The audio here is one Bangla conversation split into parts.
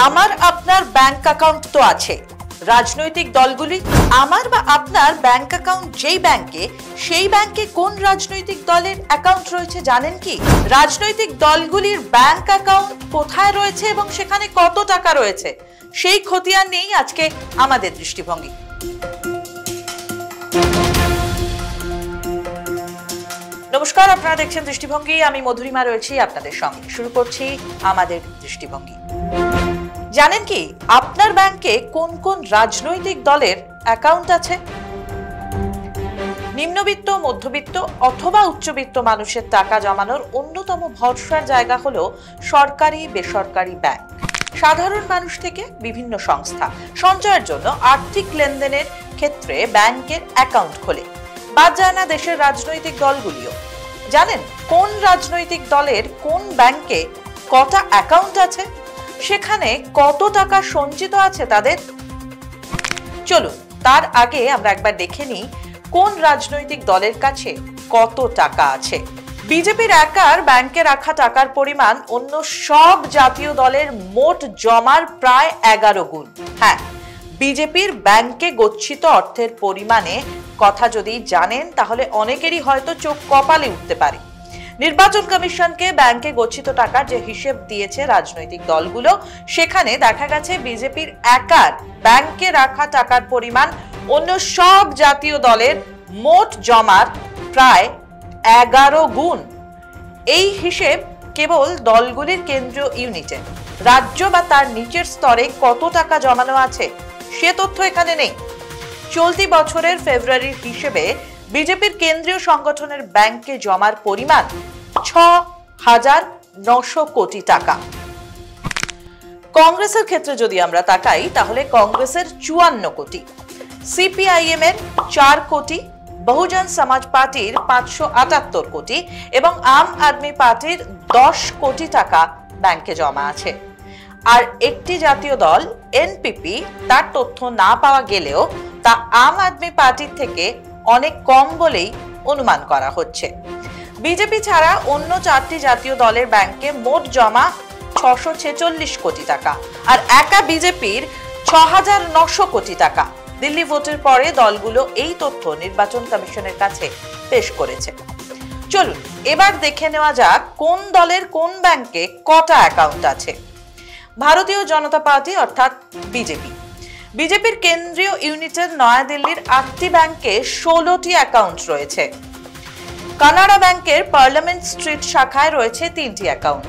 আমার আপনার ব্যাংক অ্যাকাউন্ট তো আছে, রাজনৈতিক দলগুলি আমার বা আপনার ব্যাংক অ্যাকাউন্ট যেই ব্যাংকে, সেই ব্যাংকে কোন রাজনৈতিক দলের অ্যাকাউন্ট রয়েছে জানেন কি? রাজনৈতিক দলগুলির ব্যাংক অ্যাকাউন্ট কোথায় রয়েছে এবং সেখানে কত টাকা রয়েছে সেই খতিয়ান নিয়েই আজকে আমাদের দৃষ্টিভঙ্গি। নমস্কার, আপনারা দেখছেন দৃষ্টিভঙ্গি। আমি মধুরিমা রয়েছি আপনাদের সঙ্গে। শুরু করছি আমাদের দৃষ্টিভঙ্গি। জানেন কি আপনার ব্যাংকে কোন কোন রাজনৈতিক দলের অ্যাকাউন্ট আছে? নিম্নবিত্ত, মধ্যবিত্ত অথবা উচ্চবিত্ত মানুষের টাকা জমানোর অন্যতম ভরসার জায়গা হলো সরকারি বেসরকারি ব্যাংক। সাধারণ মানুষ থেকে বিভিন্ন সংস্থা সঞ্চয়ের জন্য আর্থিক লেনদেনের ক্ষেত্রে ব্যাংকের অ্যাকাউন্ট খোলে। বাদ যায় না দেশের রাজনৈতিক দলগুলিও। জানেন কোন রাজনৈতিক দলের কোন ব্যাংকে কটা অ্যাকাউন্ট আছে, সেখানে কত টাকা সঞ্চিত আছে তাদের? চলুন তার আগে আমরা একবার দেখে নিই কোন রাজনৈতিক দলের কাছে কত টাকা আছে। বিজেপির একার ব্যাংকে রাখা টাকার পরিমাণ অন্য সব জাতীয় দলের মোট জমার প্রায় 11 গুণ। হ্যাঁ, বিজেপির ব্যাংকে গচ্ছিত অর্থের পরিমাণে কথা যদি জানেন তাহলে অনেকেরই হয়তো চোখ কপালে উঠতে পারে। নির্বাচন কমিশনকে ব্যাংকে গচ্ছিত টাকার যে হিসেব দিয়েছে রাজনৈতিক দলগুলো, সেখানে দেখা গেছে বিজেপির একার ব্যাংকে রাখা টাকার পরিমাণ অন্য সব জাতীয় দলের মোট জমার প্রায় 11 গুণ। এই হিসেব কেবল দলগুলির কেন্দ্রীয় ইউনিটে। রাজ্য বা তার নিচের স্তরে কত টাকা জমানো আছে সে তথ্য এখানে নেই। চলতি বছরের ফেব্রুয়ারির হিসেবে বিজেপির কেন্দ্রীয় সংগঠনের ব্যাংকে জমার পরিমাণ 6,900 কোটি টাকা। কংগ্রেসের ক্ষেত্রে যদি আমরা তাকাই তাহলে কংগ্রেসের 54 কোটি, সিপিআইএম এর 4 কোটি, বহুজন সমাজ পার্টির 578 কোটি এবং আম আদমি পার্টির 10 কোটি টাকা ব্যাংকে জমা আছে। আর একটি জাতীয় দল এনপিপি, তার তথ্য না পাওয়া গেলেও তা আম আদমি পার্টির থেকে অনেক কম বলেই অনুমান করা হচ্ছে। বিজেপি ছাড়া অন্য 4টি জাতীয় দলের ব্যাংকে মোট জমা 646 কোটি টাকা আর একা বিজেপির 6,900 কোটি টাকা। দিল্লি ভোটের পরে দলগুলো এই তথ্য নির্বাচন কমিশনের কাছে পেশ করেছে। চলুন এবার দেখে নেওয়া যাক কোন দলের কোন ব্যাংকে কটা অ্যাকাউন্ট আছে। ভারতীয় জনতা পার্টি অর্থাৎ বিজেপি। বিজেপির কেন্দ্রীয় ইউনিটের নয়াদিল্লির 8টি ব্যাংকে 16টি অ্যাকাউন্ট রয়েছে। কানাড়া ব্যাংকের পার্লামেন্ট স্ট্রিট শাখায় রয়েছে 3টি অ্যাকাউন্ট।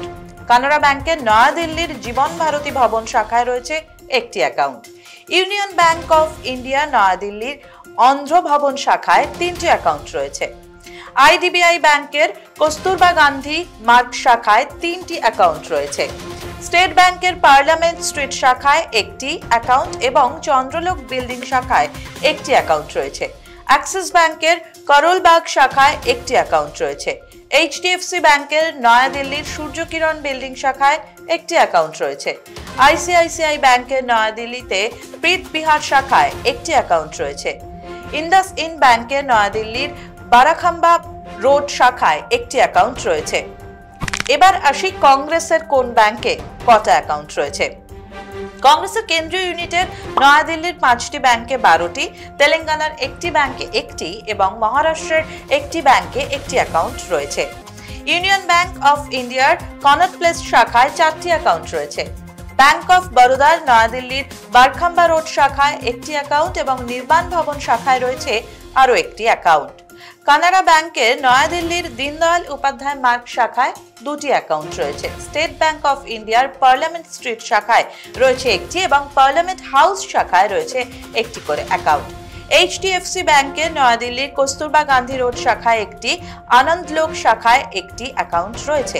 কানাড়া ব্যাংকের নয়াদিল্লির জীবন ভারতী ভবন শাখায় রয়েছে 1টি account. Union bank of India নয়াদিল্লির অন্ধ্র ভবন শাখায় 3টি অ্যাকাউন্ট রয়েছে। আইডিবিআই ব্যাংকের কস্তুরবা গান্ধী মার্গ শাখায় 3টি অ্যাকাউন্ট রয়েছে। স্টেট ব্যাংকের পার্লামেন্ট স্ট্রিট শাখায় 1টি অ্যাকাউন্ট এবং চন্দ্রলোক বিল্ডিং শাখায় 1টি অ্যাকাউন্ট রয়েছে। অ্যাক্সিস ব্যাংকের করোলবাগ শাখায় 1টি অ্যাকাউন্ট রয়েছে। এইচডিএফসি ব্যাংকের নয়াদিল্লির সূর্যকিরণ বিল্ডিং শাখায় 1টি অ্যাকাউন্ট রয়েছে। আইসিআইসিআই ব্যাংকের নয়াদিল্লিতে প্রীত বিহার শাখায় 1টি অ্যাকাউন্ট রয়েছে। ইন্দাস ইন্ড ব্যাংকের নয়াদিল্লির বারাখাম্বা রোড শাখায় 1টি অ্যাকাউন্ট রয়েছে। এবার আসি কংগ্রেসের কোন ব্যাংকে কটা অ্যাকাউন্ট রয়েছে। কংগ্রেসের কেন্দ্রীয় ইউনিটের নয়াদিল্লির 5টি ব্যাংকে 12টি, তেলেঙ্গানার 1টি ব্যাংকে 1টি এবং মহারাষ্ট্রের 1টি ব্যাংকে 1টি অ্যাকাউন্ট রয়েছে। ইউনিয়ন ব্যাংক অফ ইন্ডিয়ার কনট প্লেস শাখায় 4টি অ্যাকাউন্ট রয়েছে। ব্যাংক অফ বরোদার নয়াদিল্লির বারখাম্বা রোড শাখায় 1টি অ্যাকাউন্ট এবং নির্বাণ ভবন শাখায় রয়েছে আরও 1টি অ্যাকাউন্ট। কানাড়া ব্যাংকের নয়াদিল্লির দীনদয়াল উপাধ্যায় মার্গ শাখায় 2টি অ্যাকাউন্ট রয়েছে। স্টেট ব্যাংক অফ ইন্ডিয়ার পার্লামেন্ট স্ট্রিট শাখায় রয়েছে 1টি এবং পার্লামেন্ট হাউস শাখায় রয়েছে 1টি করে অ্যাকাউন্ট। এইচডিএফসি ব্যাংকের নয়াদিল্লির কস্তুরবা গান্ধী রোড শাখায় 1টি, আনন্দলোক শাখায় 1টি অ্যাকাউন্ট রয়েছে।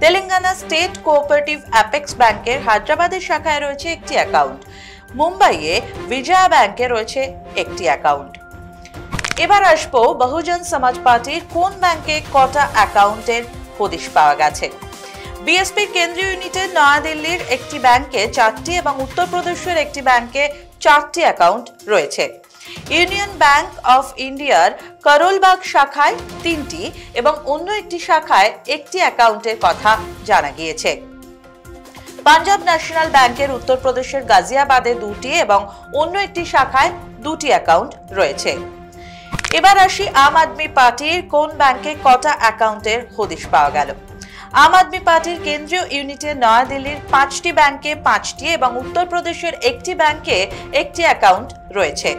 তেলেঙ্গানা স্টেট কোঅপারেটিভ অ্যাপেক্স ব্যাংকের হায়দ্রাবাদের শাখায় রয়েছে 1টি অ্যাকাউন্ট। মুম্বাইয়ে বিজয়া ব্যাংকে রয়েছে 1টি অ্যাকাউন্ট। এবার আসবো বহুজন সমাজ পার্টির কোন ব্যাংকে কটা অ্যাকাউন্টের হদিশ পাওয়া গেছে। বিএসপির কেন্দ্রীয় ইউনিটের নয়াদিল্লির একটি ব্যাংকে 4টি এবং উত্তরপ্রদেশের একটি ব্যাংকে 4টি অ্যাকাউন্ট রয়েছে। ইউনিয়ন ব্যাংক অফ ইন্ডিয়ার করোলবাগ শাখায় 3টি এবং অন্য একটি শাখায় 1টি অ্যাকাউন্টের কথা জানা গিয়েছে। পাঞ্জাব ন্যাশনাল ব্যাংকের উত্তরপ্রদেশের গাজিয়াবাদে 2টি এবং অন্য একটি শাখায় 2টি অ্যাকাউন্ট রয়েছে। এবার আসি আম আদমি পার্টির কোন ব্যাংকে কটা অ্যাকাউন্টের হদিশ পাওয়া গেল। আম আদমি পার্টির কেন্দ্রীয় ইউনিটে নয়াদিল্লির 5টি ব্যাংকে 5টি এবং উত্তরপ্রদেশের একটি ব্যাংকে একটি অ্যাকাউন্ট রয়েছে।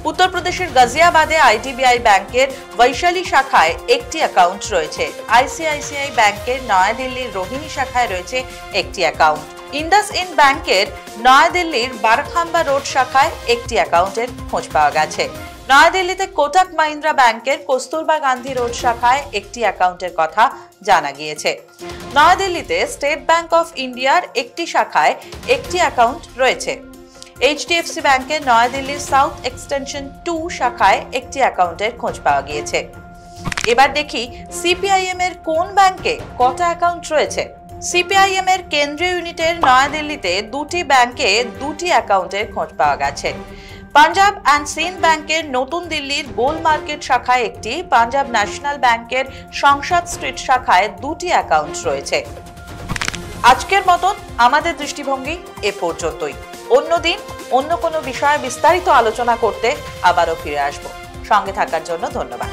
উত্তরপ্রদেশের গাজিয়াবাদে আইডিবিআই ব্যাংকের বৈশালী শাখায় একটি অ্যাকাউন্ট রয়েছে। আইসিআইসিআই ব্যাংকের নয়াদিল্লির রোহিণী শাখায় রয়েছে একটি অ্যাকাউন্ট। ইন্ডাসইন্ড ব্যাংকের নয়াদিল্লির বারখাম্বা রোড শাখায় একটি অ্যাকাউন্টের খোঁজ পাওয়া গেছে। নয়াদিল্লিতে কোটাক মাহিন্দ্রা ব্যাংকের কস্তুরবা গান্ধী রোড শাখায় একটি অ্যাকাউন্টের কথা জানা গিয়েছে। নয়াদিল্লিতে স্টেট ব্যাংক অফ ইন্ডিয়ার একটি শাখায় একটি অ্যাকাউন্ট রয়েছে। এইচডিএফসি ব্যাংকের নয়াদিল্লির সাউথ এক্সটেনশন 2 শাখায় একটি অ্যাকাউন্টের খোঁজ পাওয়া গিয়েছে। এবার দেখি সিপিআইএম এর কোন ব্যাংকে কটা অ্যাকাউন্ট রয়েছে। সিপিআইএম এর কেন্দ্রীয় ইউনিটের নয়াদিল্লিতে 2টি ব্যাংকে 2টি অ্যাকাউন্টের খোঁজ পাওয়া গেছে। পাঞ্জাব অ্যান্ড সিন্ধ ব্যাংকের নতুন দিল্লির গোল মার্কেট শাখায় একটি, পাঞ্জাব ন্যাশনাল ব্যাংকের সংসদ স্ট্রিট শাখায় 2টি অ্যাকাউন্ট রয়েছে। আজকের মতন আমাদের দৃষ্টিভঙ্গি এ পর্যন্তই। অন্যদিন অন্য কোনো বিষয়ে বিস্তারিত আলোচনা করতে আবারও ফিরে আসব। সঙ্গে থাকার জন্য ধন্যবাদ।